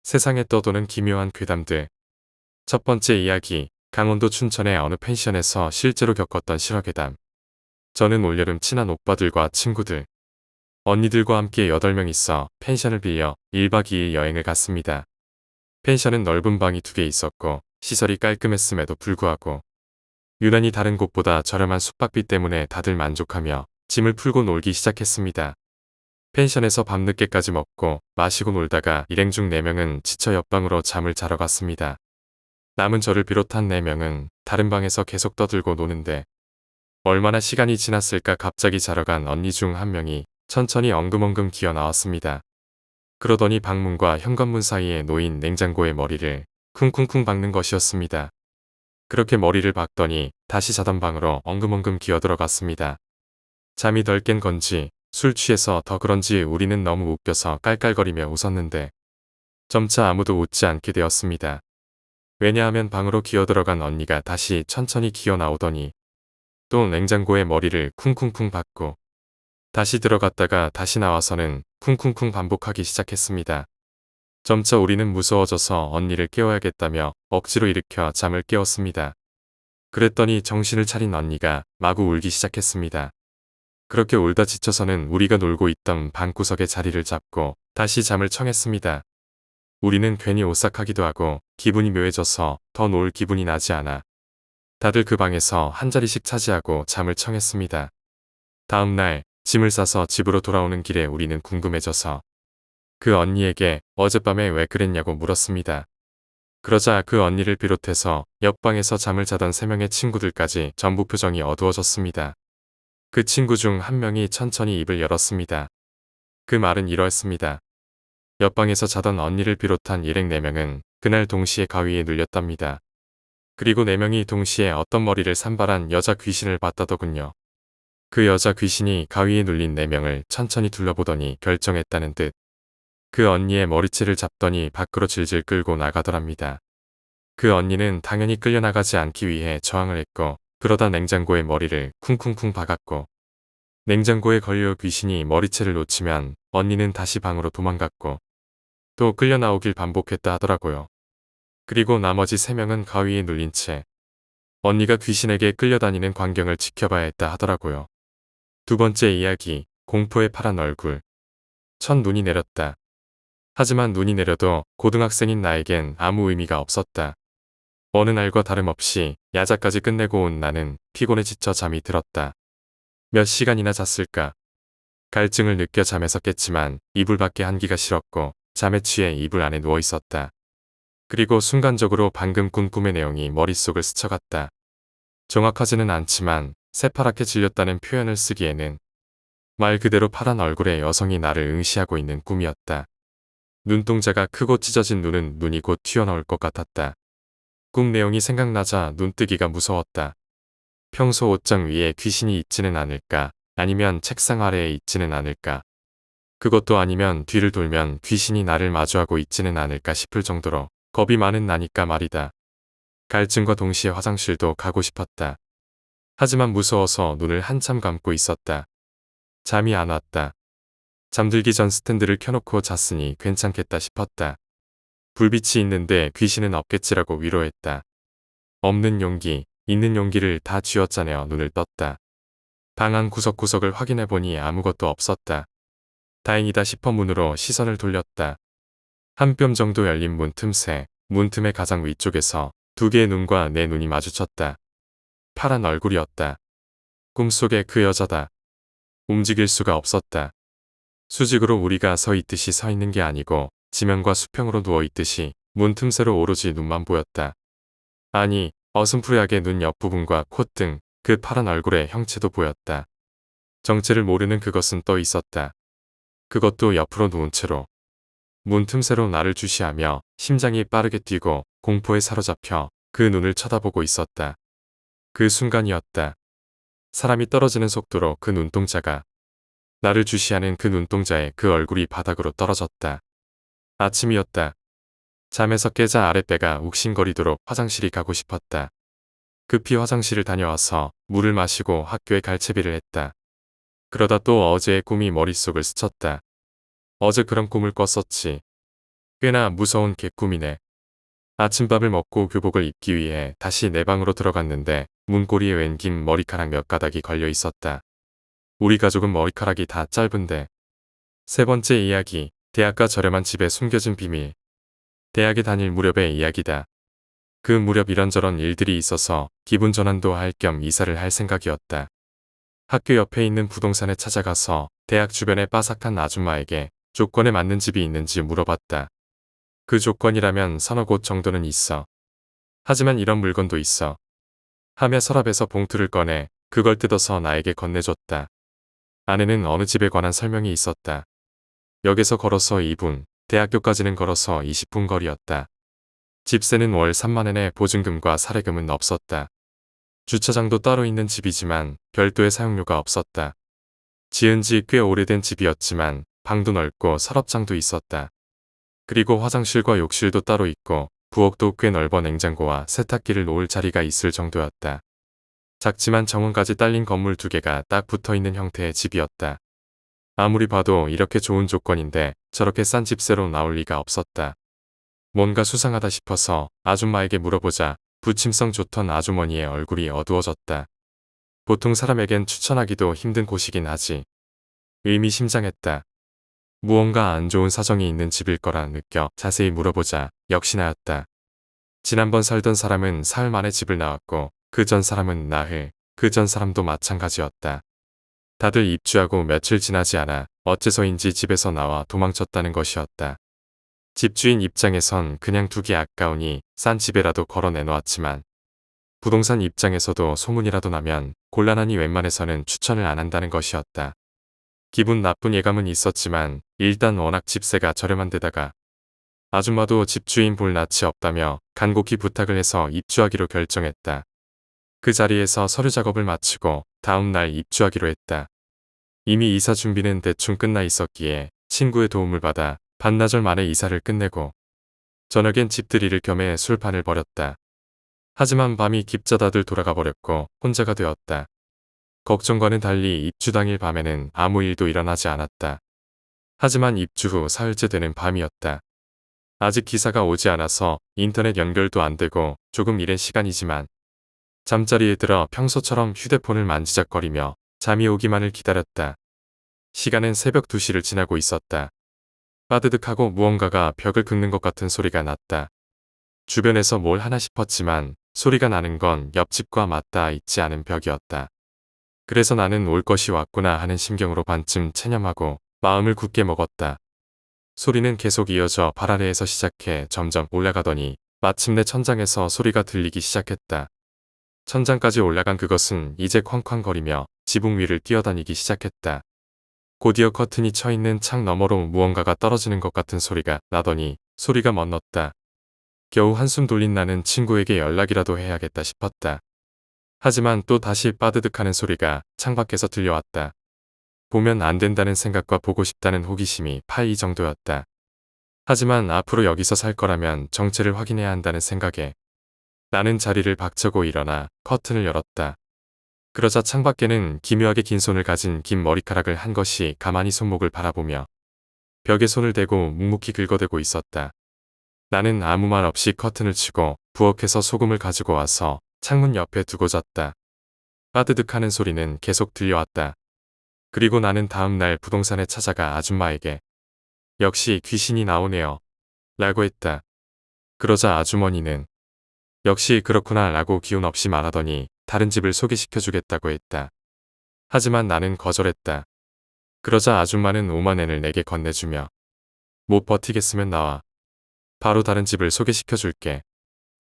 세상에 떠도는 기묘한 괴담들. 첫 번째 이야기, 강원도 춘천의 어느 펜션에서 실제로 겪었던 실화괴담. 저는 올여름 친한 오빠들과 친구들, 언니들과 함께 8명 있어 펜션을 빌려 1박 2일 여행을 갔습니다. 펜션은 넓은 방이 2개 있었고 시설이 깔끔했음에도 불구하고 유난히 다른 곳보다 저렴한 숙박비 때문에 다들 만족하며 짐을 풀고 놀기 시작했습니다. 펜션에서 밤늦게까지 먹고 마시고 놀다가 일행 중 4명은 지쳐 옆방으로 잠을 자러 갔습니다. 남은 저를 비롯한 4명은 다른 방에서 계속 떠들고 노는데 얼마나 시간이 지났을까 갑자기 자러 간 언니 중 한 명이 천천히 엉금엉금 기어 나왔습니다. 그러더니 방문과 현관문 사이에 놓인 냉장고에 머리를 쿵쿵쿵 박는 것이었습니다. 그렇게 머리를 박더니 다시 자던 방으로 엉금엉금 기어 들어갔습니다. 잠이 덜 깬 건지 술 취해서 더 그런지 우리는 너무 웃겨서 깔깔거리며 웃었는데 점차 아무도 웃지 않게 되었습니다. 왜냐하면 방으로 기어 들어간 언니가 다시 천천히 기어 나오더니 또 냉장고에 머리를 쿵쿵쿵 박고 다시 들어갔다가 다시 나와서는 쿵쿵쿵 반복하기 시작했습니다. 점차 우리는 무서워져서 언니를 깨워야겠다며 억지로 일으켜 잠을 깨웠습니다. 그랬더니 정신을 차린 언니가 마구 울기 시작했습니다. 그렇게 울다 지쳐서는 우리가 놀고 있던 방구석에 자리를 잡고 다시 잠을 청했습니다. 우리는 괜히 오싹하기도 하고 기분이 묘해져서 더 놀 기분이 나지 않아 다들 그 방에서 한 자리씩 차지하고 잠을 청했습니다. 다음 날 짐을 싸서 집으로 돌아오는 길에 우리는 궁금해져서 그 언니에게 어젯밤에 왜 그랬냐고 물었습니다. 그러자 그 언니를 비롯해서 옆방에서 잠을 자던 3명의 친구들까지 전부 표정이 어두워졌습니다. 그 친구 중 한 명이 천천히 입을 열었습니다. 그 말은 이러했습니다. 옆방에서 자던 언니를 비롯한 일행 4명은 그날 동시에 가위에 눌렸답니다. 그리고 4명이 동시에 어떤 머리를 산발한 여자 귀신을 봤다더군요. 그 여자 귀신이 가위에 눌린 4명을 천천히 둘러보더니 결정했다는 듯 그 언니의 머리채를 잡더니 밖으로 질질 끌고 나가더랍니다. 그 언니는 당연히 끌려나가지 않기 위해 저항을 했고 그러다 냉장고에 머리를 쿵쿵쿵 박았고 냉장고에 걸려 귀신이 머리채를 놓치면 언니는 다시 방으로 도망갔고 또 끌려 나오길 반복했다 하더라고요. 그리고 나머지 3명은 가위에 눌린 채 언니가 귀신에게 끌려다니는 광경을 지켜봐야 했다 하더라고요. 두 번째 이야기, 공포의 파란 얼굴. 첫눈이 내렸다. 하지만 눈이 내려도 고등학생인 나에겐 아무 의미가 없었다. 어느 날과 다름없이 야자까지 끝내고 온 나는 피곤해 지쳐 잠이 들었다. 몇 시간이나 잤을까? 갈증을 느껴 잠에서 깼지만 이불 밖에 한기가 싫었고 잠에 취해 이불 안에 누워 있었다. 그리고 순간적으로 방금 꾼 꿈의 내용이 머릿속을 스쳐갔다. 정확하지는 않지만 새파랗게 질렸다는 표현을 쓰기에는 말 그대로 파란 얼굴의 여성이 나를 응시하고 있는 꿈이었다. 눈동자가 크고 찢어진 눈은 눈이 곧 튀어나올 것 같았다. 꿈 내용이 생각나자 눈뜨기가 무서웠다. 평소 옷장 위에 귀신이 있지는 않을까, 아니면 책상 아래에 있지는 않을까. 그것도 아니면 뒤를 돌면 귀신이 나를 마주하고 있지는 않을까 싶을 정도로 겁이 많은 나니까 말이다. 갈증과 동시에 화장실도 가고 싶었다. 하지만 무서워서 눈을 한참 감고 있었다. 잠이 안 왔다. 잠들기 전 스탠드를 켜놓고 잤으니 괜찮겠다 싶었다. 불빛이 있는데 귀신은 없겠지라고 위로했다. 없는 용기, 있는 용기를 다 쥐어짜내어 눈을 떴다. 방 안 구석구석을 확인해보니 아무것도 없었다. 다행이다 싶어 문으로 시선을 돌렸다. 한 뼘 정도 열린 문 틈새, 문틈의 가장 위쪽에서 2개의 눈과 내 눈이 마주쳤다. 파란 얼굴이었다. 꿈속의 그 여자다. 움직일 수가 없었다. 수직으로 우리가 서 있듯이 서 있는 게 아니고 지면과 수평으로 누워 있듯이 문 틈새로 오로지 눈만 보였다. 아니, 어슴푸레하게 눈 옆부분과 콧등, 그 파란 얼굴의 형체도 보였다. 정체를 모르는 그것은 또 있었다. 그것도 옆으로 누운 채로 문 틈새로 나를 주시하며 심장이 빠르게 뛰고 공포에 사로잡혀 그 눈을 쳐다보고 있었다. 그 순간이었다. 사람이 떨어지는 속도로 그 눈동자가 나를 주시하는 그 눈동자에 그 얼굴이 바닥으로 떨어졌다. 아침이었다. 잠에서 깨자 아랫배가 욱신거리도록 화장실이 가고 싶었다. 급히 화장실을 다녀와서 물을 마시고 학교에 갈 채비를 했다. 그러다 또 어제의 꿈이 머릿속을 스쳤다. 어제 그런 꿈을 꿨었지. 꽤나 무서운 개꿈이네. 아침밥을 먹고 교복을 입기 위해 다시 내 방으로 들어갔는데 문고리에 웬 긴 머리카락 몇 가닥이 걸려 있었다. 우리 가족은 머리카락이 다 짧은데. 세 번째 이야기, 대학가 저렴한 집에 숨겨진 비밀. 대학에 다닐 무렵의 이야기다. 그 무렵 이런저런 일들이 있어서 기분 전환도 할 겸 이사를 할 생각이었다. 학교 옆에 있는 부동산에 찾아가서 대학 주변의 빠삭한 아줌마에게 조건에 맞는 집이 있는지 물어봤다. 그 조건이라면 서너 곳 정도는 있어. 하지만 이런 물건도 있어. 하며 서랍에서 봉투를 꺼내 그걸 뜯어서 나에게 건네줬다. 안에는 어느 집에 관한 설명이 있었다. 역에서 걸어서 2분, 대학교까지는 걸어서 20분 거리였다. 집세는 월 3만 원에 보증금과 사례금은 없었다. 주차장도 따로 있는 집이지만 별도의 사용료가 없었다. 지은 지 꽤 오래된 집이었지만 방도 넓고 서랍장도 있었다. 그리고 화장실과 욕실도 따로 있고 부엌도 꽤 넓어 냉장고와 세탁기를 놓을 자리가 있을 정도였다. 작지만 정원까지 딸린 건물 2개가 딱 붙어있는 형태의 집이었다. 아무리 봐도 이렇게 좋은 조건인데 저렇게 싼 집세로 나올 리가 없었다. 뭔가 수상하다 싶어서 아줌마에게 물어보자 부침성 좋던 아주머니의 얼굴이 어두워졌다. 보통 사람에겐 추천하기도 힘든 곳이긴 하지. 의미심장했다. 무언가 안 좋은 사정이 있는 집일 거라 느껴 자세히 물어보자 역시나였다. 지난번 살던 사람은 사흘 만에 집을 나왔고 그 전 사람은 나흘, 그 전 사람도 마찬가지였다. 다들 입주하고 며칠 지나지 않아 어째서인지 집에서 나와 도망쳤다는 것이었다. 집주인 입장에선 그냥 두기 아까우니 싼 집에라도 걸어 내놓았지만 부동산 입장에서도 소문이라도 나면 곤란하니 웬만해서는 추천을 안 한다는 것이었다. 기분 나쁜 예감은 있었지만 일단 워낙 집세가 저렴한 데다가 아줌마도 집주인 볼 낯이 없다며 간곡히 부탁을 해서 입주하기로 결정했다. 그 자리에서 서류 작업을 마치고 다음 날 입주하기로 했다. 이미 이사 준비는 대충 끝나 있었기에 친구의 도움을 받아 반나절 만에 이사를 끝내고 저녁엔 집들이를 겸해 술판을 벌였다. 하지만 밤이 깊자 다들 돌아가 버렸고 혼자가 되었다. 걱정과는 달리 입주 당일 밤에는 아무 일도 일어나지 않았다. 하지만 입주 후 사흘째 되는 밤이었다. 아직 기사가 오지 않아서 인터넷 연결도 안 되고 조금 이른 시간이지만 잠자리에 들어 평소처럼 휴대폰을 만지작거리며 잠이 오기만을 기다렸다. 시간은 새벽 2시를 지나고 있었다. 빠드득하고 무언가가 벽을 긁는 것 같은 소리가 났다. 주변에서 뭘 하나 싶었지만 소리가 나는 건 옆집과 맞닿아 있지 않은 벽이었다. 그래서 나는 올 것이 왔구나 하는 심경으로 반쯤 체념하고 마음을 굳게 먹었다. 소리는 계속 이어져 발 아래에서 시작해 점점 올라가더니 마침내 천장에서 소리가 들리기 시작했다. 천장까지 올라간 그것은 이제 쾅쾅거리며 지붕 위를 뛰어다니기 시작했다. 곧이어 커튼이 쳐있는 창 너머로 무언가가 떨어지는 것 같은 소리가 나더니 소리가 멎었다. 겨우 한숨 돌린 나는 친구에게 연락이라도 해야겠다 싶었다. 하지만 또 다시 빠드득하는 소리가 창밖에서 들려왔다. 보면 안 된다는 생각과 보고 싶다는 호기심이 파이 정도였다. 하지만 앞으로 여기서 살 거라면 정체를 확인해야 한다는 생각에 나는 자리를 박차고 일어나 커튼을 열었다. 그러자 창밖에는 기묘하게 긴 손을 가진 긴 머리카락을 한 것이 가만히 손목을 바라보며 벽에 손을 대고 묵묵히 긁어대고 있었다. 나는 아무 말 없이 커튼을 치고 부엌에서 소금을 가지고 와서 창문 옆에 두고 잤다. 빠드득하는 소리는 계속 들려왔다. 그리고 나는 다음 날 부동산에 찾아가 아줌마에게 역시 귀신이 나오네요 라고 했다. 그러자 아주머니는 역시 그렇구나 라고 기운 없이 말하더니 다른 집을 소개시켜주겠다고 했다. 하지만 나는 거절했다. 그러자 아줌마는 5만 엔을 내게 건네주며 못 버티겠으면 나와. 바로 다른 집을 소개시켜줄게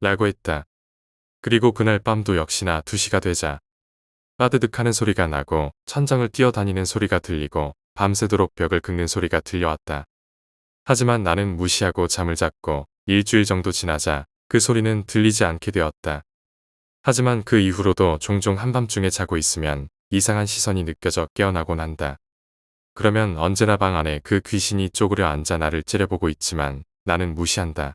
라고 했다. 그리고 그날 밤도 역시나 2시가 되자 빠드득하는 소리가 나고 천장을 뛰어다니는 소리가 들리고 밤새도록 벽을 긁는 소리가 들려왔다. 하지만 나는 무시하고 잠을 잤고 일주일 정도 지나자 그 소리는 들리지 않게 되었다. 하지만 그 이후로도 종종 한밤중에 자고 있으면 이상한 시선이 느껴져 깨어나곤 한다. 그러면 언제나 방 안에 그 귀신이 쪼그려 앉아 나를 째려보고 있지만 나는 무시한다.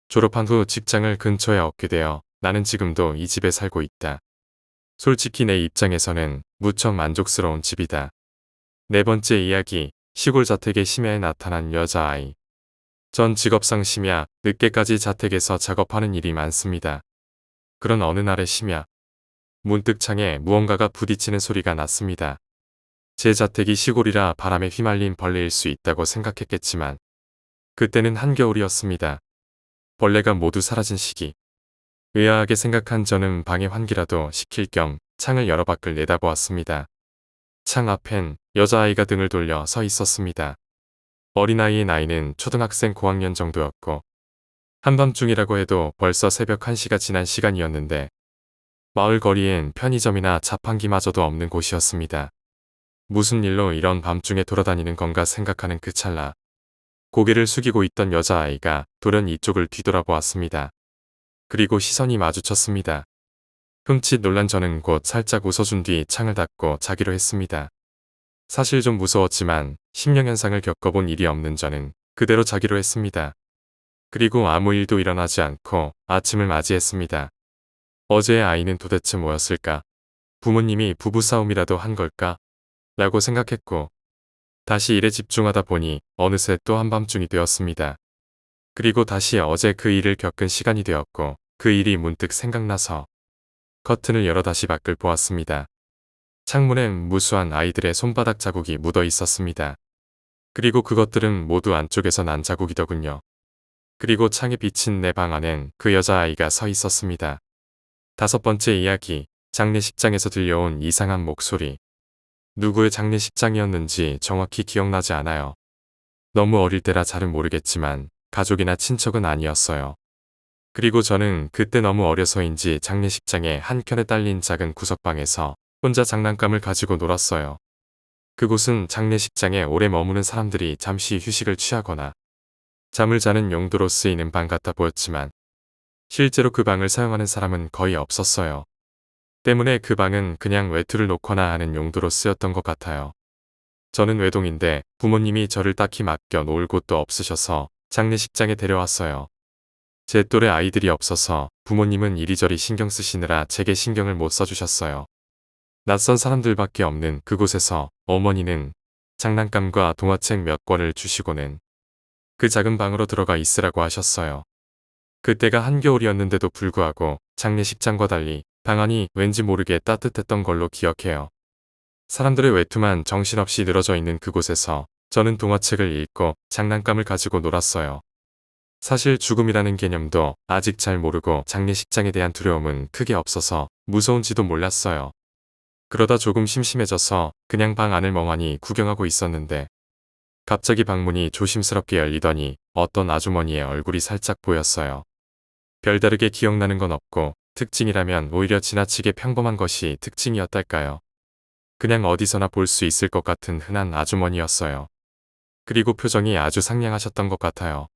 졸업한 후 직장을 근처에 얻게 되어 나는 지금도 이 집에 살고 있다. 솔직히 내 입장에서는 무척 만족스러운 집이다. 네 번째 이야기, 시골 자택의 심야에 나타난 여자아이. 전 직업상 심야, 늦게까지 자택에서 작업하는 일이 많습니다. 그런 어느 날의 심야, 문득 창에 무언가가 부딪히는 소리가 났습니다. 제 자택이 시골이라 바람에 휘말린 벌레일 수 있다고 생각했겠지만 그때는 한겨울이었습니다. 벌레가 모두 사라진 시기. 의아하게 생각한 저는 방의 환기라도 시킬 겸 창을 열어 밖을 내다보았습니다. 창 앞엔 여자아이가 등을 돌려 서 있었습니다. 어린아이의 나이는 초등학생 고학년 정도였고 한밤중이라고 해도 벌써 새벽 1시가 지난 시간이었는데 마을 거리엔 편의점이나 자판기마저도 없는 곳이었습니다. 무슨 일로 이런 밤중에 돌아다니는 건가 생각하는 그 찰나 고개를 숙이고 있던 여자아이가 돌연 이쪽을 뒤돌아보았습니다. 그리고 시선이 마주쳤습니다. 흠칫 놀란 저는 곧 살짝 웃어준 뒤 창을 닫고 자기로 했습니다. 사실 좀 무서웠지만 심령현상을 겪어본 일이 없는 저는 그대로 자기로 했습니다. 그리고 아무 일도 일어나지 않고 아침을 맞이했습니다. 어제의 아이는 도대체 뭐였을까? 부모님이 부부싸움이라도 한 걸까? 라고 생각했고 다시 일에 집중하다 보니 어느새 또 한밤중이 되었습니다. 그리고 다시 어제 그 일을 겪은 시간이 되었고 그 일이 문득 생각나서 커튼을 열어 다시 밖을 보았습니다. 창문엔 무수한 아이들의 손바닥 자국이 묻어 있었습니다. 그리고 그것들은 모두 안쪽에서 난 자국이더군요. 그리고 창에 비친 내 방 안엔 그 여자아이가 서 있었습니다. 5번째 이야기, 장례식장에서 들려온 이상한 목소리. 누구의 장례식장이었는지 정확히 기억나지 않아요. 너무 어릴 때라 잘은 모르겠지만 가족이나 친척은 아니었어요. 그리고 저는 그때 너무 어려서인지 장례식장의 한켠에 딸린 작은 구석방에서 혼자 장난감을 가지고 놀았어요. 그곳은 장례식장에 오래 머무는 사람들이 잠시 휴식을 취하거나 잠을 자는 용도로 쓰이는 방 같아 보였지만 실제로 그 방을 사용하는 사람은 거의 없었어요. 때문에 그 방은 그냥 외투를 놓거나 하는 용도로 쓰였던 것 같아요. 저는 외동인데 부모님이 저를 딱히 맡겨 놓을 곳도 없으셔서 장례식장에 데려왔어요. 제 또래 아이들이 없어서 부모님은 이리저리 신경 쓰시느라 제게 신경을 못 써주셨어요. 낯선 사람들밖에 없는 그곳에서 어머니는 장난감과 동화책 몇 권을 주시고는 그 작은 방으로 들어가 있으라고 하셨어요. 그때가 한겨울이었는데도 불구하고 장례식장과 달리 방 안이 왠지 모르게 따뜻했던 걸로 기억해요. 사람들의 외투만 정신없이 늘어져 있는 그곳에서 저는 동화책을 읽고 장난감을 가지고 놀았어요. 사실 죽음이라는 개념도 아직 잘 모르고 장례식장에 대한 두려움은 크게 없어서 무서운지도 몰랐어요. 그러다 조금 심심해져서 그냥 방 안을 멍하니 구경하고 있었는데 갑자기 방문이 조심스럽게 열리더니 어떤 아주머니의 얼굴이 살짝 보였어요. 별다르게 기억나는 건 없고 특징이라면 오히려 지나치게 평범한 것이 특징이었달까요. 그냥 어디서나 볼 수 있을 것 같은 흔한 아주머니였어요. 그리고 표정이 아주 상냥하셨던 것 같아요.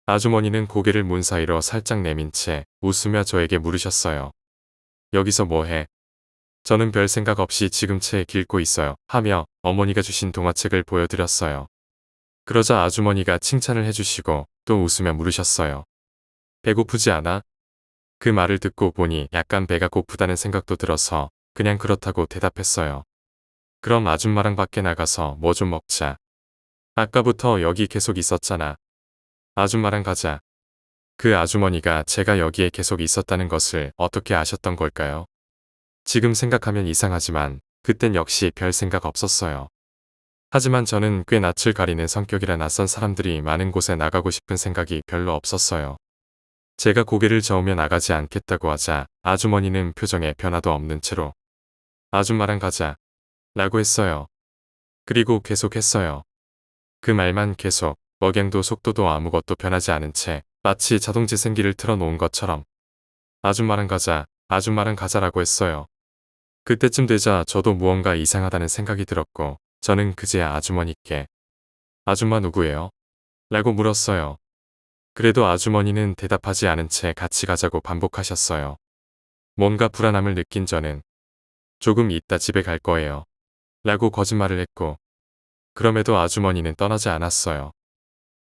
아주머니는 고개를 문 사이로 살짝 내민 채 웃으며 저에게 물으셨어요. 여기서 뭐해? 저는 별 생각 없이 지금 책 읽고 있어요. 하며 어머니가 주신 동화책을 보여드렸어요. 그러자 아주머니가 칭찬을 해주시고 또 웃으며 물으셨어요. 배고프지 않아? 그 말을 듣고 보니 약간 배가 고프다는 생각도 들어서 그냥 그렇다고 대답했어요. 그럼 아줌마랑 밖에 나가서 뭐 좀 먹자. 아까부터 여기 계속 있었잖아. 아줌마랑 가자. 그 아주머니가 제가 여기에 계속 있었다는 것을 어떻게 아셨던 걸까요? 지금 생각하면 이상하지만 그땐 역시 별 생각 없었어요. 하지만 저는 꽤 낯을 가리는 성격이라 낯선 사람들이 많은 곳에 나가고 싶은 생각이 별로 없었어요. 제가 고개를 저으며 나가지 않겠다고 하자 아주머니는 표정에 변화도 없는 채로 아줌마랑 가자 라고 했어요. 그리고 계속했어요. 그 말만 계속, 억양도 속도도 아무것도 변하지 않은 채 마치 자동 재생기를 틀어놓은 것처럼 아줌마랑 가자, 아줌마랑 가자라고 했어요. 그때쯤 되자 저도 무언가 이상하다는 생각이 들었고 저는 그제야 아주머니께 아줌마 누구예요? 라고 물었어요. 그래도 아주머니는 대답하지 않은 채 같이 가자고 반복하셨어요. 뭔가 불안함을 느낀 저는 조금 있다 집에 갈 거예요. 라고 거짓말을 했고 그럼에도 아주머니는 떠나지 않았어요.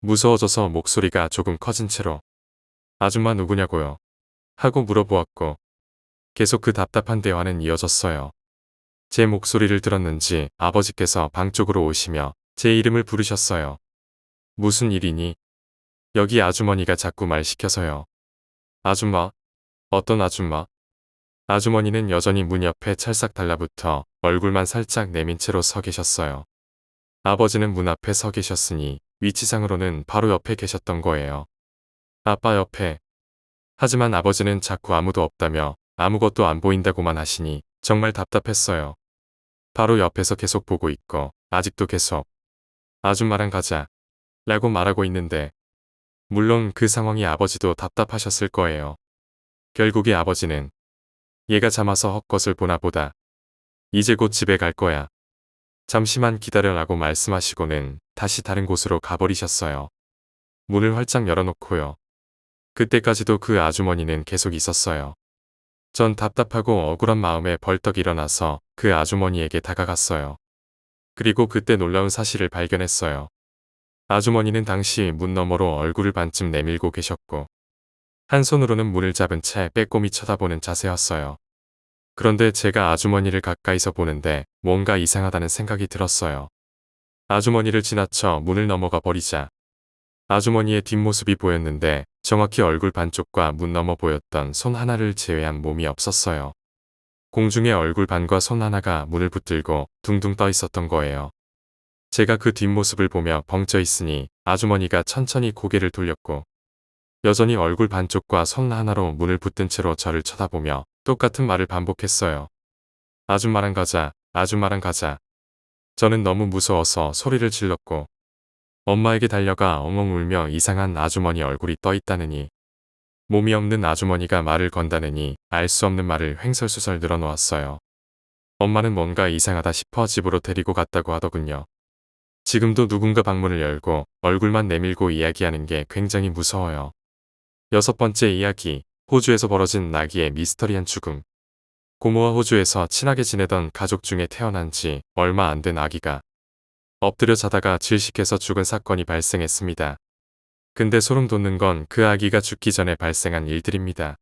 무서워져서 목소리가 조금 커진 채로 아줌마 누구냐고요? 하고 물어보았고 계속 그 답답한 대화는 이어졌어요. 제 목소리를 들었는지 아버지께서 방 쪽으로 오시며 제 이름을 부르셨어요. 무슨 일이니? 여기 아주머니가 자꾸 말 시켜서요. 아줌마? 어떤 아줌마? 아주머니는 여전히 문 옆에 찰싹 달라붙어 얼굴만 살짝 내민 채로 서 계셨어요. 아버지는 문 앞에 서 계셨으니 위치상으로는 바로 옆에 계셨던 거예요. 아빠 옆에. 하지만 아버지는 자꾸 아무도 없다며 아무것도 안 보인다고만 하시니 정말 답답했어요. 바로 옆에서 계속 보고 있고 아직도 계속 아줌마랑 가자 라고 말하고 있는데 물론 그 상황이 아버지도 답답하셨을 거예요. 결국에 아버지는 얘가 잠아서 헛것을 보나 보다. 이제 곧 집에 갈 거야. 잠시만 기다려라고 말씀하시고는 다시 다른 곳으로 가버리셨어요. 문을 활짝 열어놓고요. 그때까지도 그 아주머니는 계속 있었어요. 전 답답하고 억울한 마음에 벌떡 일어나서 그 아주머니에게 다가갔어요. 그리고 그때 놀라운 사실을 발견했어요. 아주머니는 당시 문 너머로 얼굴을 반쯤 내밀고 계셨고 한 손으로는 문을 잡은 채 빼꼼히 쳐다보는 자세였어요. 그런데 제가 아주머니를 가까이서 보는데 뭔가 이상하다는 생각이 들었어요. 아주머니를 지나쳐 문을 넘어가 버리자 아주머니의 뒷모습이 보였는데 정확히 얼굴 반쪽과 문 너머 보였던 손 하나를 제외한 몸이 없었어요. 공중에 얼굴 반과 손 하나가 문을 붙들고 둥둥 떠 있었던 거예요. 제가 그 뒷모습을 보며 벙쪄 있으니 아주머니가 천천히 고개를 돌렸고 여전히 얼굴 반쪽과 손 하나로 문을 붙든 채로 저를 쳐다보며 똑같은 말을 반복했어요. 아줌마랑 가자, 아줌마랑 가자. 저는 너무 무서워서 소리를 질렀고 엄마에게 달려가 엉엉 울며 이상한 아주머니 얼굴이 떠 있다느니 몸이 없는 아주머니가 말을 건다느니 알 수 없는 말을 횡설수설 늘어놓았어요. 엄마는 뭔가 이상하다 싶어 집으로 데리고 갔다고 하더군요. 지금도 누군가 방문을 열고 얼굴만 내밀고 이야기하는 게 굉장히 무서워요. 6번째 이야기, 호주에서 벌어진 나기의 미스터리한 죽음. 고모와 호주에서 친하게 지내던 가족 중에 태어난 지 얼마 안 된 아기가 엎드려 자다가 질식해서 죽은 사건이 발생했습니다. 근데 소름 돋는 건 그 아기가 죽기 전에 발생한 일들입니다.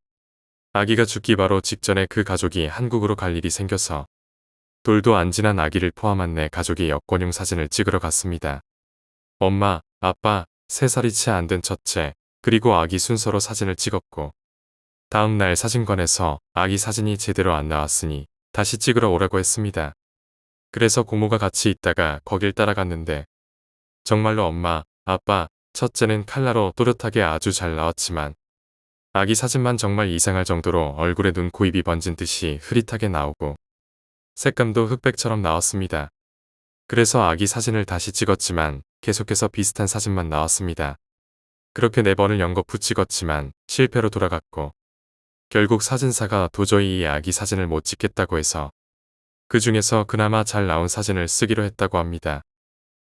아기가 죽기 바로 직전에 그 가족이 한국으로 갈 일이 생겨서 돌도 안 지난 아기를 포함한 네 가족이 여권용 사진을 찍으러 갔습니다. 엄마, 아빠, 3살이 채 안 된 첫째, 그리고 아기 순서로 사진을 찍었고 다음 날 사진관에서 아기 사진이 제대로 안 나왔으니 다시 찍으러 오라고 했습니다. 그래서 고모가 같이 있다가 거길 따라갔는데 정말로 엄마, 아빠, 첫째는 칼라로 또렷하게 아주 잘 나왔지만 아기 사진만 정말 이상할 정도로 얼굴에 눈, 코, 입이 번진 듯이 흐릿하게 나오고 색감도 흑백처럼 나왔습니다. 그래서 아기 사진을 다시 찍었지만 계속해서 비슷한 사진만 나왔습니다. 그렇게 4번을 연거푸 찍었지만 실패로 돌아갔고 결국 사진사가 도저히 이 아기 사진을 못 찍겠다고 해서 그 중에서 그나마 잘 나온 사진을 쓰기로 했다고 합니다.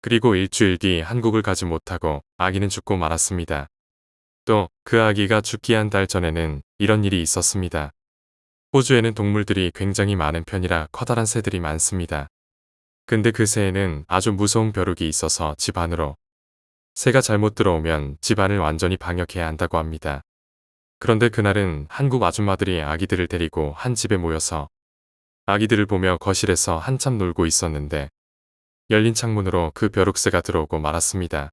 그리고 일주일 뒤 한국을 가지 못하고 아기는 죽고 말았습니다. 또 그 아기가 죽기 한 달 전에는 이런 일이 있었습니다. 호주에는 동물들이 굉장히 많은 편이라 커다란 새들이 많습니다. 근데 그 새에는 아주 무서운 벼룩이 있어서 집 안으로 새가 잘못 들어오면 집 안을 완전히 방역해야 한다고 합니다. 그런데 그날은 한국 아줌마들이 아기들을 데리고 한 집에 모여서 아기들을 보며 거실에서 한참 놀고 있었는데 열린 창문으로 그 벼룩새가 들어오고 말았습니다.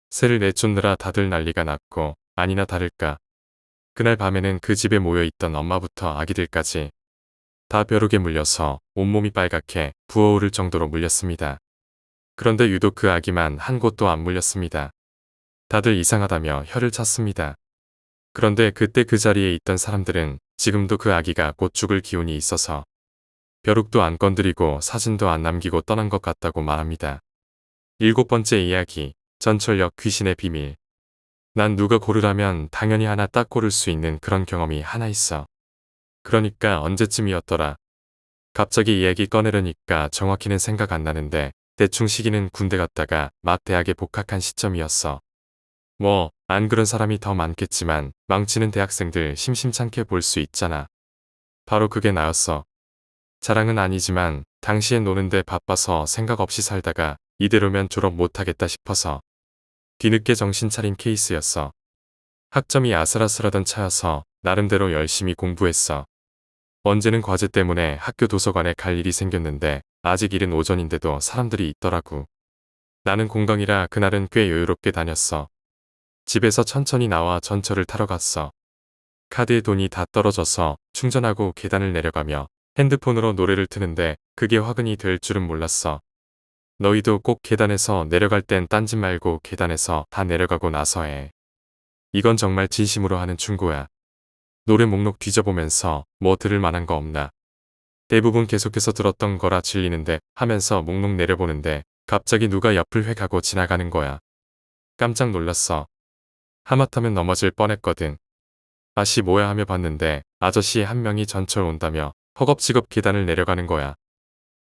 새를 내쫓느라 다들 난리가 났고 아니나 다를까 그날 밤에는 그 집에 모여있던 엄마부터 아기들까지 다 벼룩에 물려서 온몸이 빨갛게 부어오를 정도로 물렸습니다. 그런데 유독 그 아기만 한 곳도 안 물렸습니다. 다들 이상하다며 혀를 찼습니다. 그런데 그때 그 자리에 있던 사람들은 지금도 그 아기가 곧 죽을 기운이 있어서 벼룩도 안 건드리고 사진도 안 남기고 떠난 것 같다고 말합니다. 7번째 이야기, 전철역 귀신의 비밀. 난 누가 고르라면 당연히 하나 딱 고를 수 있는 그런 경험이 하나 있어. 그러니까 언제쯤이었더라. 갑자기 이야기 꺼내려니까 정확히는 생각 안 나는데 대충 시기는 군대 갔다가 막 대학에 복학한 시점이었어. 뭐 안 그런 사람이 더 많겠지만 망치는 대학생들 심심찮게 볼 수 있잖아. 바로 그게 나였어. 자랑은 아니지만 당시엔 노는데 바빠서 생각 없이 살다가 이대로면 졸업 못하겠다 싶어서 뒤늦게 정신 차린 케이스였어. 학점이 아슬아슬하던 차여서 나름대로 열심히 공부했어. 언제는 과제 때문에 학교 도서관에 갈 일이 생겼는데 아직 이른 오전인데도 사람들이 있더라고. 나는 공강이라 그날은 꽤 여유롭게 다녔어. 집에서 천천히 나와 전철을 타러 갔어. 카드에 돈이 다 떨어져서 충전하고 계단을 내려가며 핸드폰으로 노래를 트는데 그게 화근이 될 줄은 몰랐어. 너희도 꼭 계단에서 내려갈 땐 딴짓 말고 계단에서 다 내려가고 나서 해. 이건 정말 진심으로 하는 충고야. 노래 목록 뒤져보면서 뭐 들을 만한 거 없나. 대부분 계속해서 들었던 거라 질리는데 하면서 목록 내려보는데 갑자기 누가 옆을 획 하고 지나가는 거야. 깜짝 놀랐어. 하마터면 넘어질 뻔했거든. 아씨 뭐야 하며 봤는데 아저씨 한 명이 전철 온다며 허겁지겁 계단을 내려가는 거야.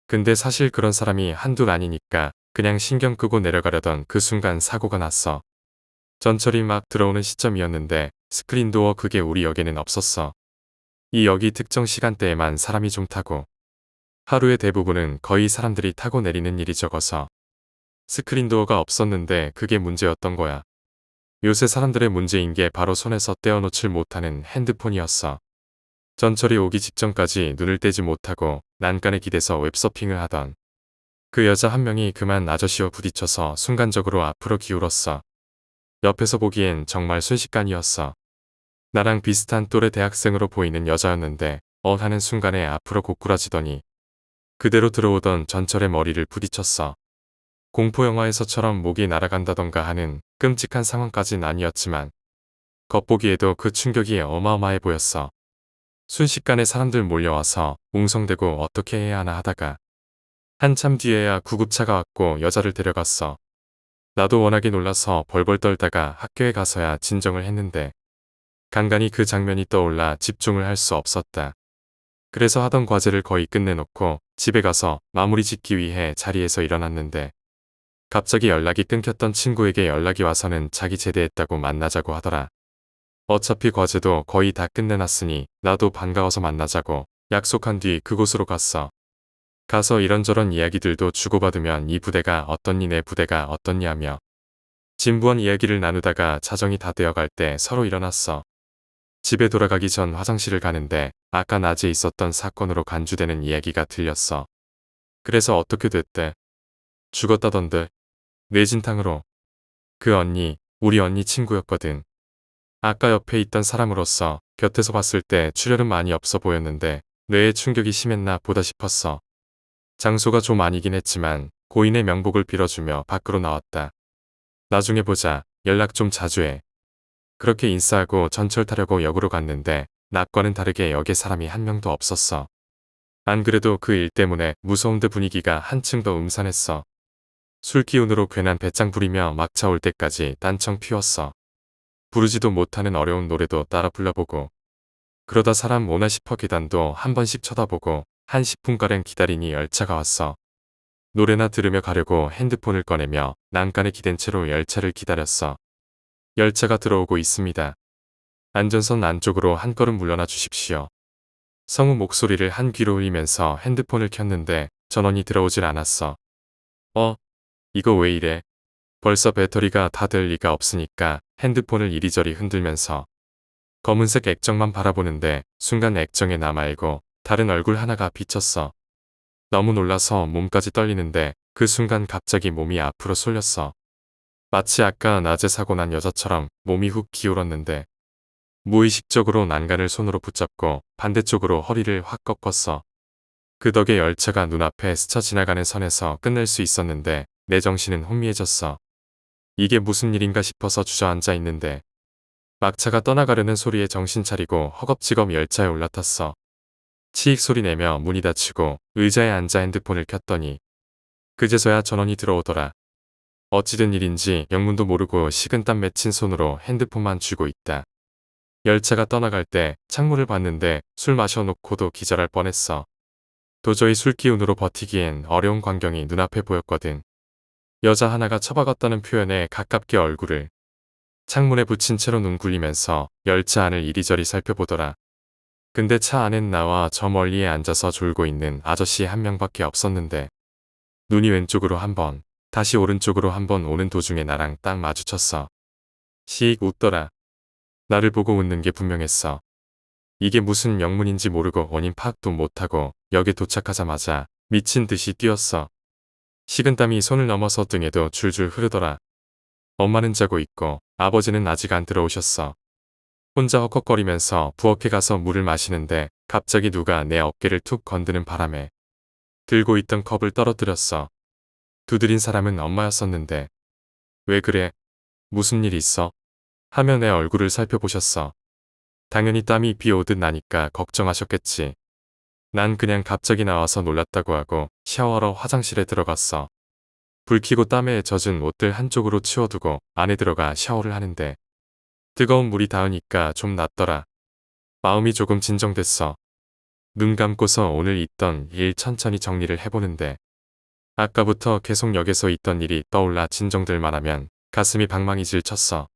근데 사실 그런 사람이 한둘 아니니까 그냥 신경 끄고 내려가려던 그 순간 사고가 났어. 전철이 막 들어오는 시점이었는데 스크린도어 그게 우리 역에는 없었어. 이 역이 특정 시간대에만 사람이 좀 타고 하루의 대부분은 거의 사람들이 타고 내리는 일이 적어서 스크린도어가 없었는데 그게 문제였던 거야. 요새 사람들의 문제인 게 바로 손에서 떼어놓질 못하는 핸드폰이었어. 전철이 오기 직전까지 눈을 떼지 못하고 난간에 기대서 웹서핑을 하던 그 여자 한 명이 그만 아저씨와 부딪혀서 순간적으로 앞으로 기울었어. 옆에서 보기엔 정말 순식간이었어. 나랑 비슷한 또래 대학생으로 보이는 여자였는데 하는 순간에 앞으로 고꾸라지더니 그대로 들어오던 전철의 머리를 부딪혔어. 공포영화에서처럼 목이 날아간다던가 하는 끔찍한 상황까진 아니었지만 겉보기에도 그 충격이 어마어마해 보였어. 순식간에 사람들 몰려와서 웅성대고 어떻게 해야 하나 하다가 한참 뒤에야 구급차가 왔고 여자를 데려갔어. 나도 워낙에 놀라서 벌벌 떨다가 학교에 가서야 진정을 했는데 간간히 그 장면이 떠올라 집중을 할 수 없었다. 그래서 하던 과제를 거의 끝내놓고 집에 가서 마무리 짓기 위해 자리에서 일어났는데 갑자기 연락이 끊겼던 친구에게 연락이 와서는 자기 제대했다고 만나자고 하더라. 어차피 과제도 거의 다 끝내놨으니 나도 반가워서 만나자고 약속한 뒤 그곳으로 갔어. 가서 이런저런 이야기들도 주고받으면 이 부대가 어떻니 내 부대가 어떻니 하며 진부한 이야기를 나누다가 자정이 다 되어갈 때 서로 일어났어. 집에 돌아가기 전 화장실을 가는데 아까 낮에 있었던 사건으로 간주되는 이야기가 들렸어. 그래서 어떻게 됐대? 죽었다던데. 뇌진탕으로. 그 언니, 우리 언니 친구였거든. 아까 옆에 있던 사람으로서 곁에서 봤을 때 출혈은 많이 없어 보였는데 뇌에 충격이 심했나 보다 싶었어. 장소가 좀 아니긴 했지만 고인의 명복을 빌어주며 밖으로 나왔다. 나중에 보자. 연락 좀 자주 해. 그렇게 인사하고 전철 타려고 역으로 갔는데 낮과는 다르게 역에 사람이 한 명도 없었어. 안 그래도 그 일 때문에 무서운데 분위기가 한층 더 음산했어. 술 기운으로 괜한 배짱 부리며 막차 올 때까지 딴청 피웠어. 부르지도 못하는 어려운 노래도 따라 불러보고 그러다 사람 오나 싶어 계단도 한 번씩 쳐다보고 한 10분가량 기다리니 열차가 왔어. 노래나 들으며 가려고 핸드폰을 꺼내며 난간에 기댄 채로 열차를 기다렸어. 열차가 들어오고 있습니다. 안전선 안쪽으로 한 걸음 물러나 주십시오. 성우 목소리를 한 귀로 흘리면서 핸드폰을 켰는데 전원이 들어오질 않았어. 이거 왜 이래? 벌써 배터리가 다 될 리가 없으니까 핸드폰을 이리저리 흔들면서 검은색 액정만 바라보는데 순간 액정에 나 말고 다른 얼굴 하나가 비쳤어. 너무 놀라서 몸까지 떨리는데 그 순간 갑자기 몸이 앞으로 쏠렸어. 마치 아까 낮에 사고 난 여자처럼 몸이 훅 기울었는데 무의식적으로 난간을 손으로 붙잡고 반대쪽으로 허리를 확 꺾었어. 그 덕에 열차가 눈앞에 스쳐 지나가는 선에서 끝낼 수 있었는데 내 정신은 혼미해졌어. 이게 무슨 일인가 싶어서 주저앉아 있는데 막차가 떠나가려는 소리에 정신 차리고 허겁지겁 열차에 올라탔어. 치익 소리 내며 문이 닫히고 의자에 앉아 핸드폰을 켰더니 그제서야 전원이 들어오더라. 어찌된 일인지 영문도 모르고 식은땀 맺힌 손으로 핸드폰만 쥐고 있다. 열차가 떠나갈 때 창문을 봤는데 술 마셔놓고도 기절할 뻔했어. 도저히 술 기운으로 버티기엔 어려운 광경이 눈앞에 보였거든. 여자 하나가 처박았다는 표현에 가깝게 얼굴을 창문에 붙인 채로 눈 굴리면서 열차 안을 이리저리 살펴보더라. 근데 차 안엔 나와 저 멀리에 앉아서 졸고 있는 아저씨 한 명밖에 없었는데 눈이 왼쪽으로 한 번, 다시 오른쪽으로 한 번 오는 도중에 나랑 딱 마주쳤어. 시익 웃더라. 나를 보고 웃는 게 분명했어. 이게 무슨 영문인지 모르고 원인 파악도 못하고 역에 도착하자마자 미친 듯이 뛰었어. 식은땀이 손을 넘어서 등에도 줄줄 흐르더라. 엄마는 자고 있고 아버지는 아직 안 들어오셨어. 혼자 헉헉거리면서 부엌에 가서 물을 마시는데 갑자기 누가 내 어깨를 툭 건드는 바람에 들고 있던 컵을 떨어뜨렸어. 두드린 사람은 엄마였었는데 왜 그래? 무슨 일 있어? 하며 내 얼굴을 살펴보셨어. 당연히 땀이 비 오듯 나니까 걱정하셨겠지. 난 그냥 갑자기 나와서 놀랐다고 하고 샤워하러 화장실에 들어갔어. 불 켜고 땀에 젖은 옷들 한쪽으로 치워두고 안에 들어가 샤워를 하는데 뜨거운 물이 닿으니까 좀 낫더라. 마음이 조금 진정됐어. 눈 감고서 오늘 있던 일 천천히 정리를 해보는데 아까부터 계속 역에서 있던 일이 떠올라 진정될 만하면 가슴이 방망이질 쳤어.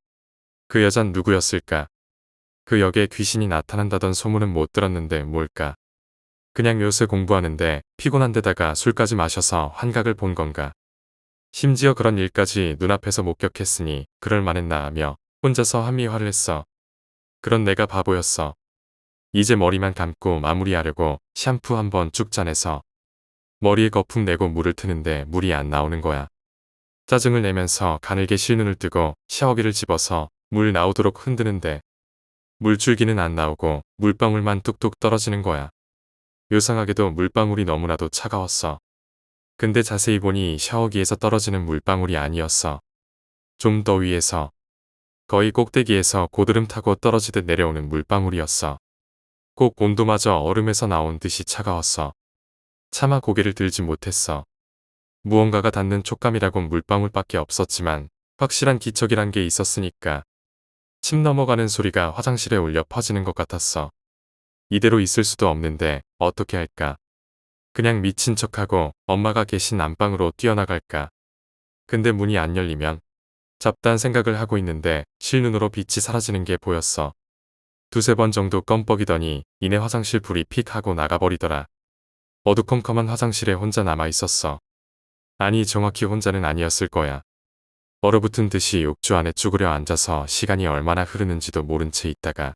그 여잔 누구였을까? 그 역에 귀신이 나타난다던 소문은 못 들었는데 뭘까? 그냥 요새 공부하는데 피곤한 데다가 술까지 마셔서 환각을 본 건가? 심지어 그런 일까지 눈앞에서 목격했으니 그럴 만했나 하며 혼자서 한미화를 했어. 그런 내가 바보였어. 이제 머리만 감고 마무리하려고 샴푸 한번 쭉 짜내서 머리에 거품 내고 물을 트는데 물이 안 나오는 거야. 짜증을 내면서 가늘게 실눈을 뜨고 샤워기를 집어서 물 나오도록 흔드는데 물줄기는 안 나오고 물방울만 뚝뚝 떨어지는 거야. 요상하게도 물방울이 너무나도 차가웠어. 근데 자세히 보니 샤워기에서 떨어지는 물방울이 아니었어. 좀 더 위에서 거의 꼭대기에서 고드름 타고 떨어지듯 내려오는 물방울이었어. 꼭 온도마저 얼음에서 나온 듯이 차가웠어. 차마 고개를 들지 못했어. 무언가가 닿는 촉감이라곤 물방울밖에 없었지만 확실한 기척이란 게 있었으니까 침 넘어가는 소리가 화장실에 울려 퍼지는 것 같았어. 이대로 있을 수도 없는데 어떻게 할까? 그냥 미친 척하고 엄마가 계신 안방으로 뛰어나갈까? 근데 문이 안 열리면 잡다한 생각을 하고 있는데 실눈으로 빛이 사라지는 게 보였어. 두세 번 정도 껌뻑이더니 이내 화장실 불이 픽 하고 나가버리더라. 어두컴컴한 화장실에 혼자 남아있었어. 아니 정확히 혼자는 아니었을 거야. 얼어붙은 듯이 욕조 안에 쭈그려 앉아서 시간이 얼마나 흐르는지도 모른 채 있다가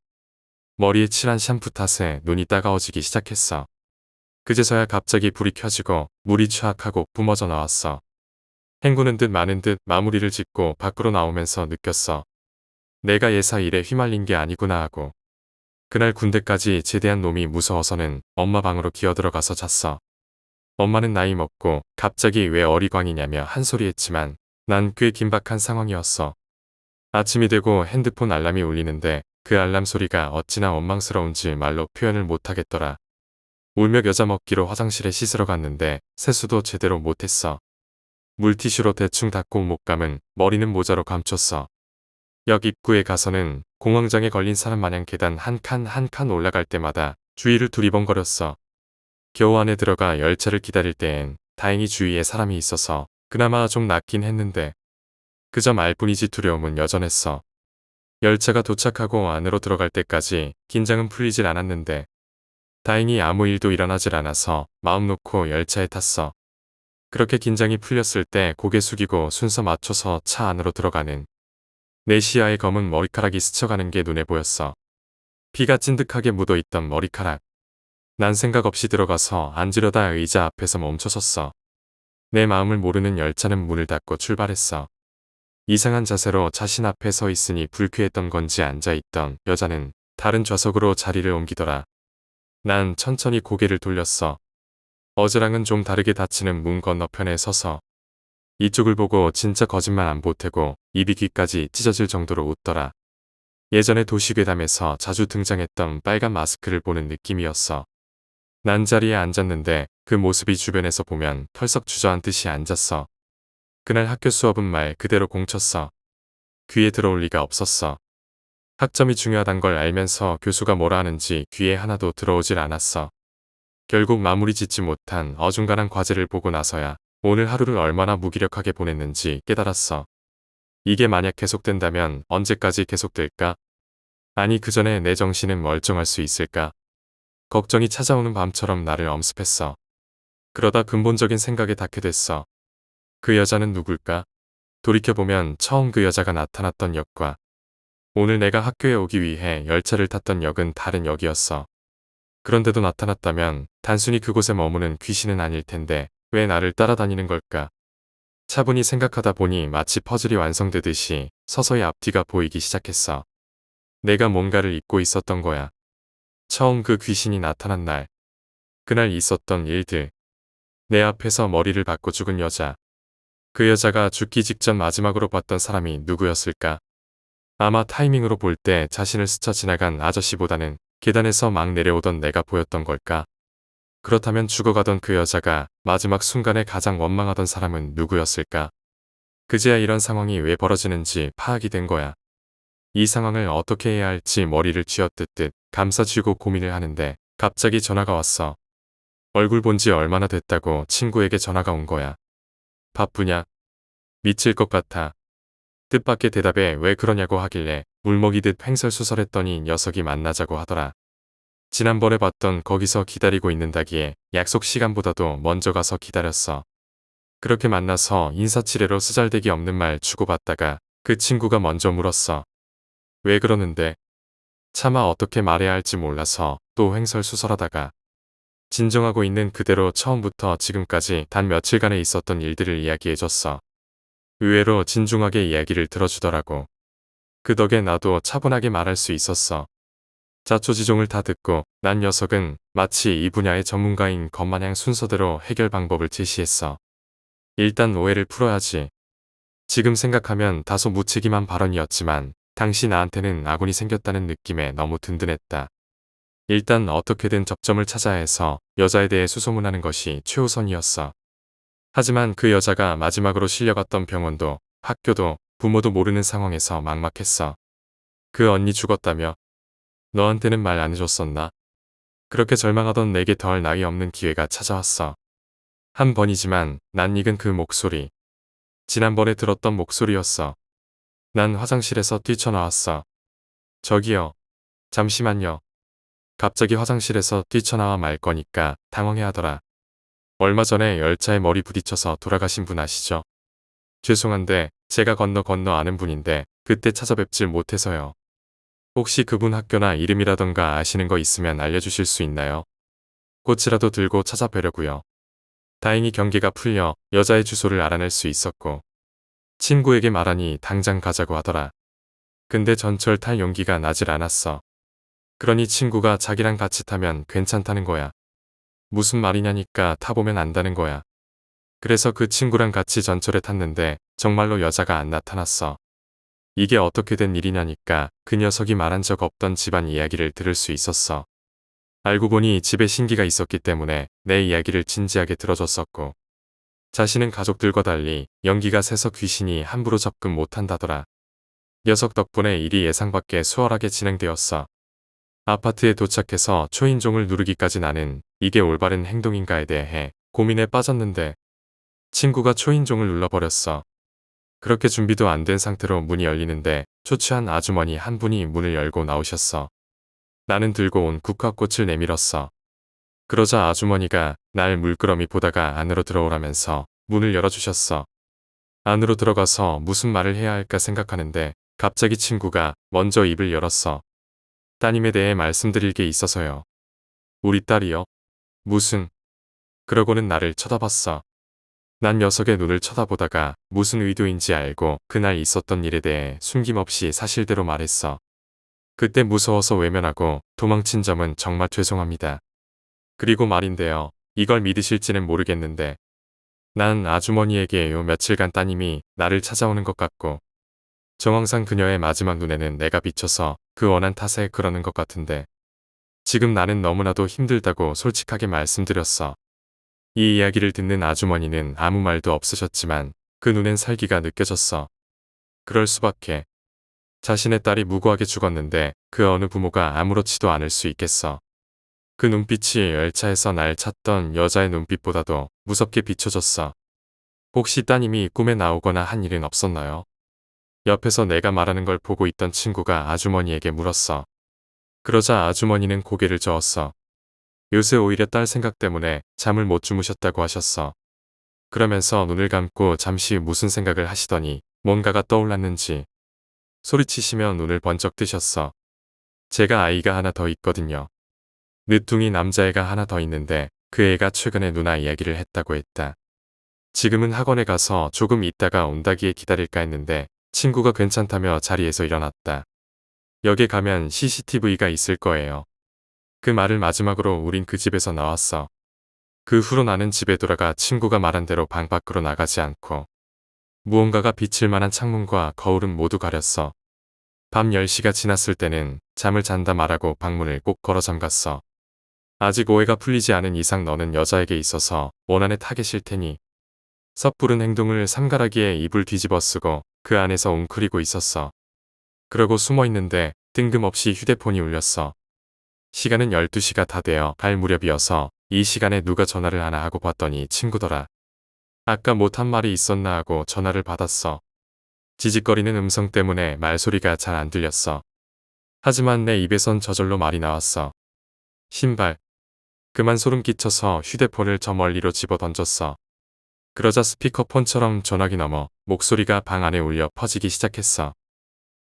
머리에 칠한 샴푸 탓에 눈이 따가워지기 시작했어. 그제서야 갑자기 불이 켜지고 물이 촤악하고 뿜어져 나왔어. 헹구는 듯 마는 듯 마무리를 짓고 밖으로 나오면서 느꼈어. 내가 예사 일에 휘말린 게 아니구나 하고. 그날 군대까지 제대한 놈이 무서워서는 엄마 방으로 기어들어가서 잤어. 엄마는 나이 먹고 갑자기 왜 어리광이냐며 한 소리 했지만 난 꽤 긴박한 상황이었어. 아침이 되고 핸드폰 알람이 울리는데 그 알람 소리가 어찌나 원망스러운지 말로 표현을 못하겠더라. 울며 겨자 먹기로 화장실에 씻으러 갔는데 세수도 제대로 못했어. 물티슈로 대충 닦고 못 감은 머리는 모자로 감췄어. 역 입구에 가서는 공황장애 걸린 사람 마냥 계단 한 칸 한 칸 올라갈 때마다 주위를 두리번거렸어. 겨우 안에 들어가 열차를 기다릴 때엔 다행히 주위에 사람이 있어서 그나마 좀 낫긴 했는데 그 점 알뿐이지 두려움은 여전했어. 열차가 도착하고 안으로 들어갈 때까지 긴장은 풀리질 않았는데 다행히 아무 일도 일어나질 않아서 마음 놓고 열차에 탔어. 그렇게 긴장이 풀렸을 때 고개 숙이고 순서 맞춰서 차 안으로 들어가는 내 시야에 검은 머리카락이 스쳐가는 게 눈에 보였어. 피가 찐득하게 묻어있던 머리카락. 난 생각 없이 들어가서 앉으려다 의자 앞에서 멈춰섰어. 내 마음을 모르는 열차는 문을 닫고 출발했어. 이상한 자세로 자신 앞에 서 있으니 불쾌했던 건지 앉아있던 여자는 다른 좌석으로 자리를 옮기더라. 난 천천히 고개를 돌렸어. 어제랑은 좀 다르게 닫히는 문 건너편에 서서 이쪽을 보고 진짜 거짓말 안 보태고 입이 귀까지 찢어질 정도로 웃더라. 예전에 도시괴담에서 자주 등장했던 빨간 마스크를 보는 느낌이었어. 난 자리에 앉았는데 그 모습이 주변에서 보면 털썩 주저앉듯이 앉았어. 그날 학교 수업은 말 그대로 공쳤어. 귀에 들어올 리가 없었어. 학점이 중요하단 걸 알면서 교수가 뭐라 하는지 귀에 하나도 들어오질 않았어. 결국 마무리 짓지 못한 어중간한 과제를 보고 나서야 오늘 하루를 얼마나 무기력하게 보냈는지 깨달았어. 이게 만약 계속된다면 언제까지 계속될까? 아니 그 전에 내 정신은 멀쩡할 수 있을까? 걱정이 찾아오는 밤처럼 나를 엄습했어. 그러다 근본적인 생각에 닿게 됐어. 그 여자는 누굴까? 돌이켜보면 처음 그 여자가 나타났던 역과 오늘 내가 학교에 오기 위해 열차를 탔던 역은 다른 역이었어. 그런데도 나타났다면 단순히 그곳에 머무는 귀신은 아닐 텐데 왜 나를 따라다니는 걸까? 차분히 생각하다 보니 마치 퍼즐이 완성되듯이 서서히 앞뒤가 보이기 시작했어. 내가 뭔가를 잊고 있었던 거야. 처음 그 귀신이 나타난 날. 그날 있었던 일들. 내 앞에서 머리를 박고 죽은 여자. 그 여자가 죽기 직전 마지막으로 봤던 사람이 누구였을까? 아마 타이밍으로 볼 때 자신을 스쳐 지나간 아저씨보다는 계단에서 막 내려오던 내가 보였던 걸까? 그렇다면 죽어가던 그 여자가 마지막 순간에 가장 원망하던 사람은 누구였을까? 그제야 이런 상황이 왜 벌어지는지 파악이 된 거야. 이 상황을 어떻게 해야 할지 머리를 쥐어뜯듯 감싸쥐고 고민을 하는데 갑자기 전화가 왔어. 얼굴 본 지 얼마나 됐다고 친구에게 전화가 온 거야. 바쁘냐? 미칠 것 같아. 뜻밖의 대답에 왜 그러냐고 하길래 울먹이듯 횡설수설했더니 녀석이 만나자고 하더라. 지난번에 봤던 거기서 기다리고 있는다기에 약속 시간보다도 먼저 가서 기다렸어. 그렇게 만나서 인사치레로 쓰잘데기 없는 말 주고받다가 그 친구가 먼저 물었어. 왜 그러는데? 차마 어떻게 말해야 할지 몰라서 또 횡설수설하다가 진정하고 있는 그대로 처음부터 지금까지 단 며칠간에 있었던 일들을 이야기해줬어. 의외로 진중하게 이야기를 들어주더라고. 그 덕에 나도 차분하게 말할 수 있었어. 자초지종을 다 듣고 난 녀석은 마치 이 분야의 전문가인 것마냥 순서대로 해결 방법을 제시했어. 일단 오해를 풀어야지. 지금 생각하면 다소 무책임한 발언이었지만 당시 나한테는 아군이 생겼다는 느낌에 너무 든든했다. 일단 어떻게든 접점을 찾아야 해서 여자에 대해 수소문하는 것이 최우선이었어. 하지만 그 여자가 마지막으로 실려갔던 병원도 학교도 부모도 모르는 상황에서 막막했어. 그 언니 죽었다며? 너한테는 말 안 해줬었나? 그렇게 절망하던 내게 덜 나위 없는 기회가 찾아왔어. 한 번이지만 난 익은 그 목소리. 지난번에 들었던 목소리였어. 난 화장실에서 뛰쳐나왔어. 저기요. 잠시만요. 갑자기 화장실에서 뛰쳐나와 말 거니까 당황해하더라. 얼마 전에 열차에 머리 부딪혀서 돌아가신 분 아시죠? 죄송한데 제가 건너 아는 분인데 그때 찾아뵙질 못해서요. 혹시 그분 학교나 이름이라던가 아시는 거 있으면 알려주실 수 있나요? 꽃이라도 들고 찾아뵈려고요. 다행히 경계가 풀려 여자의 주소를 알아낼 수 있었고 친구에게 말하니 당장 가자고 하더라. 근데 전철 탈 용기가 나질 않았어. 그러니 친구가 자기랑 같이 타면 괜찮다는 거야. 무슨 말이냐니까 타보면 안다는 거야. 그래서 그 친구랑 같이 전철에 탔는데 정말로 여자가 안 나타났어. 이게 어떻게 된 일이냐니까 그 녀석이 말한 적 없던 집안 이야기를 들을 수 있었어. 알고 보니 집에 신기가 있었기 때문에 내 이야기를 진지하게 들어줬었고 자신은 가족들과 달리 연기가 세서 귀신이 함부로 접근 못한다더라. 녀석 덕분에 일이 예상밖에 수월하게 진행되었어. 아파트에 도착해서 초인종을 누르기까지 나는 이게 올바른 행동인가에 대해 고민에 빠졌는데 친구가 초인종을 눌러버렸어. 그렇게 준비도 안 된 상태로 문이 열리는데 초췌한 아주머니 한 분이 문을 열고 나오셨어. 나는 들고 온 국화꽃을 내밀었어. 그러자 아주머니가 날 물끄러미 보다가 안으로 들어오라면서 문을 열어주셨어. 안으로 들어가서 무슨 말을 해야 할까 생각하는데 갑자기 친구가 먼저 입을 열었어. 따님에 대해 말씀드릴 게 있어서요. 우리 딸이요? 무슨? 그러고는 나를 쳐다봤어. 난 녀석의 눈을 쳐다보다가 무슨 의도인지 알고 그날 있었던 일에 대해 숨김없이 사실대로 말했어. 그때 무서워서 외면하고 도망친 점은 정말 죄송합니다. 그리고 말인데요. 이걸 믿으실지는 모르겠는데 난 아주머니에게 요 며칠간 따님이 나를 찾아오는 것 같고 정황상 그녀의 마지막 눈에는 내가 비쳐서 그 원한 탓에 그러는 것 같은데 지금 나는 너무나도 힘들다고 솔직하게 말씀드렸어. 이 이야기를 듣는 아주머니는 아무 말도 없으셨지만 그 눈엔 살기가 느껴졌어. 그럴 수밖에. 자신의 딸이 무고하게 죽었는데 그 어느 부모가 아무렇지도 않을 수 있겠어. 그 눈빛이 열차에서 날 찾던 여자의 눈빛보다도 무섭게 비춰졌어. 혹시 따님이 꿈에 나오거나 한 일은 없었나요? 옆에서 내가 말하는 걸 보고 있던 친구가 아주머니에게 물었어. 그러자 아주머니는 고개를 저었어. 요새 오히려 딸 생각 때문에 잠을 못 주무셨다고 하셨어. 그러면서 눈을 감고 잠시 무슨 생각을 하시더니 뭔가가 떠올랐는지 소리치시며 눈을 번쩍 뜨셨어. 제가 아이가 하나 더 있거든요. 늦둥이 남자애가 하나 더 있는데 그 애가 최근에 누나 이야기를 했다고 했다. 지금은 학원에 가서 조금 있다가 온다기에 기다릴까 했는데 친구가 괜찮다며 자리에서 일어났다. 역에 가면 CCTV가 있을 거예요. 그 말을 마지막으로 우린 그 집에서 나왔어. 그 후로 나는 집에 돌아가 친구가 말한 대로 방 밖으로 나가지 않고 무언가가 비칠 만한 창문과 거울은 모두 가렸어. 밤 10시가 지났을 때는 잠을 잔다 말하고 방문을 꼭 걸어 잠갔어. 아직 오해가 풀리지 않은 이상 너는 여자에게 있어서 원한에 타겟일 테니. 섣부른 행동을 삼가라기에 입을 뒤집어 쓰고 그 안에서 웅크리고 있었어. 그러고 숨어 있는데 뜬금없이 휴대폰이 울렸어. 시간은 12시가 다 되어 갈 무렵이어서 이 시간에 누가 전화를 하나 하고 봤더니 친구더라. 아까 못한 말이 있었나 하고 전화를 받았어. 지직거리는 음성 때문에 말소리가 잘 안 들렸어. 하지만 내 입에선 저절로 말이 나왔어. 신발. 그만 소름 끼쳐서 휴대폰을 저 멀리로 집어 던졌어. 그러자 스피커폰처럼 전화기 넘어 목소리가 방 안에 울려 퍼지기 시작했어.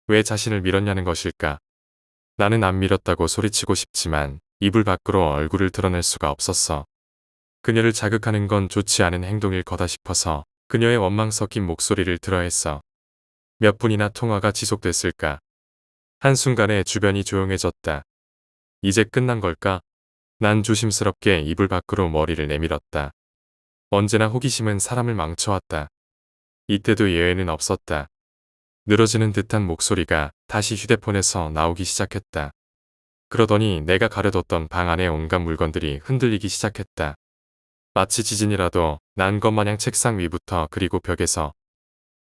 왜 자신을 밀었냐는 것일까? 나는 안 밀었다고 소리치고 싶지만 이불 밖으로 얼굴을 드러낼 수가 없었어. 그녀를 자극하는 건 좋지 않은 행동일 거다 싶어서 그녀의 원망 섞인 목소리를 들어야 했어. 몇 분이나 통화가 지속됐을까? 한순간에 주변이 조용해졌다. 이제 끝난 걸까? 난 조심스럽게 이불 밖으로 머리를 내밀었다. 언제나 호기심은 사람을 망쳐왔다. 이때도 예외는 없었다. 늘어지는 듯한 목소리가 다시 휴대폰에서 나오기 시작했다. 그러더니 내가 가려뒀던 방 안의 온갖 물건들이 흔들리기 시작했다. 마치 지진이라도 난 것 마냥 책상 위부터 그리고 벽에서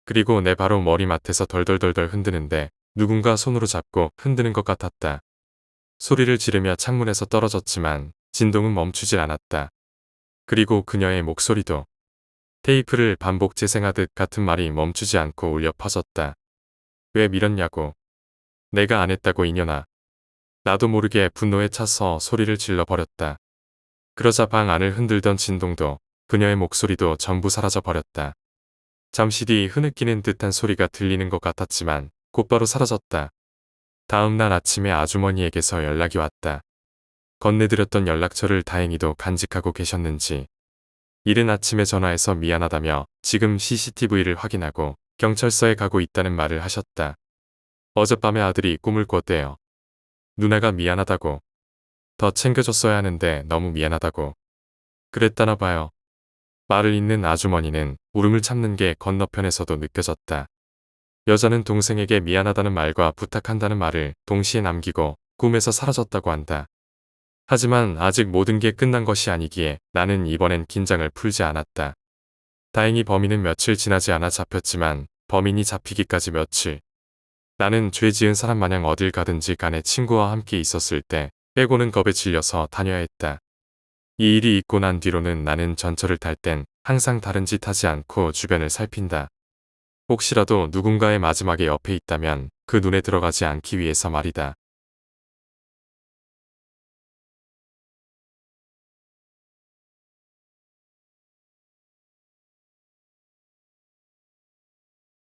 그리고 내 바로 머리맡에서 덜덜덜덜 흔드는데 누군가 손으로 잡고 흔드는 것 같았다. 소리를 지르며 창문에서 떨어졌지만 진동은 멈추질 않았다. 그리고 그녀의 목소리도 테이프를 반복 재생하듯 같은 말이 멈추지 않고 울려 퍼졌다. 왜 밀었냐고. 내가 안 했다고 이년아. 나도 모르게 분노에 차서 소리를 질러버렸다. 그러자 방 안을 흔들던 진동도 그녀의 목소리도 전부 사라져 버렸다. 잠시 뒤 흐느끼는 듯한 소리가 들리는 것 같았지만 곧바로 사라졌다. 다음 날 아침에 아주머니에게서 연락이 왔다. 건네드렸던 연락처를 다행히도 간직하고 계셨는지. 이른 아침에 전화해서 미안하다며 지금 CCTV를 확인하고 경찰서에 가고 있다는 말을 하셨다. 어젯밤에 아들이 꿈을 꿨대요. 누나가 미안하다고. 더 챙겨줬어야 하는데 너무 미안하다고. 그랬다나 봐요. 말을 잇는 아주머니는 울음을 참는 게 건너편에서도 느껴졌다. 여자는 동생에게 미안하다는 말과 부탁한다는 말을 동시에 남기고 꿈에서 사라졌다고 한다. 하지만 아직 모든 게 끝난 것이 아니기에 나는 이번엔 긴장을 풀지 않았다. 다행히 범인은 며칠 지나지 않아 잡혔지만 범인이 잡히기까지 며칠. 나는 죄 지은 사람 마냥 어딜 가든지 간에 친구와 함께 있었을 때 빼고는 겁에 질려서 다녀야 했다. 이 일이 있고 난 뒤로는 나는 전철을 탈 땐 항상 다른 짓 하지 않고 주변을 살핀다. 혹시라도 누군가의 마지막에 옆에 있다면 그 눈에 들어가지 않기 위해서 말이다.